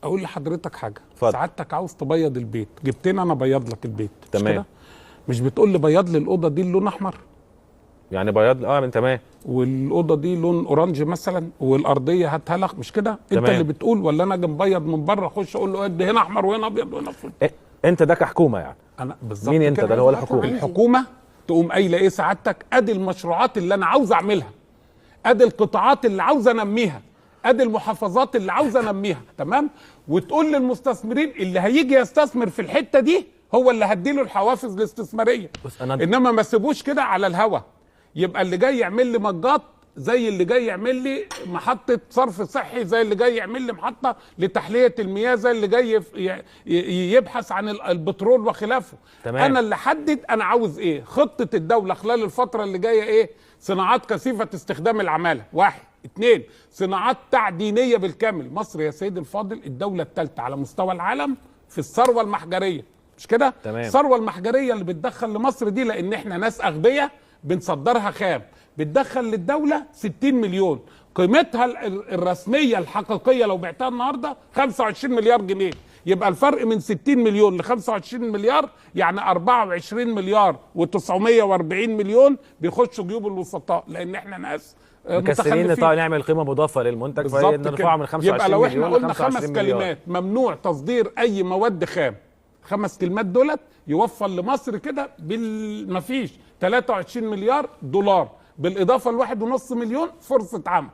اقول لحضرتك حاجه. فضل. سعادتك عاوز تبيض البيت، جبتني انا ابيض لك البيت. تمام. مش كده؟ مش بتقول لي بيض لي الاوضه دي اللون احمر، يعني بياض من تمام، والاوضه دي لون اورنج مثلا، والارضيه هاتها لك، مش كده؟ انت اللي بتقول ولا انا اجي مبيض من بره اخش اقول له ادي هنا احمر وهنا ابيض وهنا اسود؟ انت ده كحكومه يعني. انا بالظبط. مين انت؟ ده اللي هو الحكومه. الحكومه تقوم قايله ايه سعادتك؟ ادي المشروعات اللي انا عاوز اعملها، ادي القطاعات اللي عاوز انميها، ادي المحافظات اللي عاوز انميها، تمام؟ وتقول للمستثمرين اللي هيجي يستثمر في الحته دي هو اللي هديله الحوافز الاستثماريه. انما ما سيبوش كده على الهوا، يبقى اللي جاي يعمل لي مجات زي اللي جاي يعمل لي محطه صرف صحي، زي اللي جاي يعمل لي محطه لتحليه المياه، زي اللي جاي يبحث عن البترول وخلافه. تمام. انا اللي حدد انا عاوز ايه، خطه الدوله خلال الفتره اللي جايه ايه؟ صناعات كثيفه استخدام العماله، 1. 2. صناعات تعدينيه بالكامل. مصر يا سيدي الفاضل الدوله الثالثه على مستوى العالم في الثروه المحجريه، مش كده؟ تمام. الثروه المحجريه اللي بتدخل لمصر دي لان احنا ناس اغبياء بنصدرها خام، بتدخل للدوله 60 مليون، قيمتها الرسميه الحقيقيه لو بعتها النهارده 25 مليار جنيه. يبقى الفرق من 60 مليون ل 25 مليار يعني 24 مليار و940 مليون بيخشوا جيوب الوسطاء، لان احنا ناس مكسرين نعمل قيمه مضافه للمنتج فنرفعه من 25 يبقى لو احنا مليون قلنا 5 كلمات ممنوع تصدير اي مواد خام، 5 كلمات دولت يوفر لمصر كده مفيش 23 مليار دولار بالاضافه ل1.5 مليون فرصه عمل.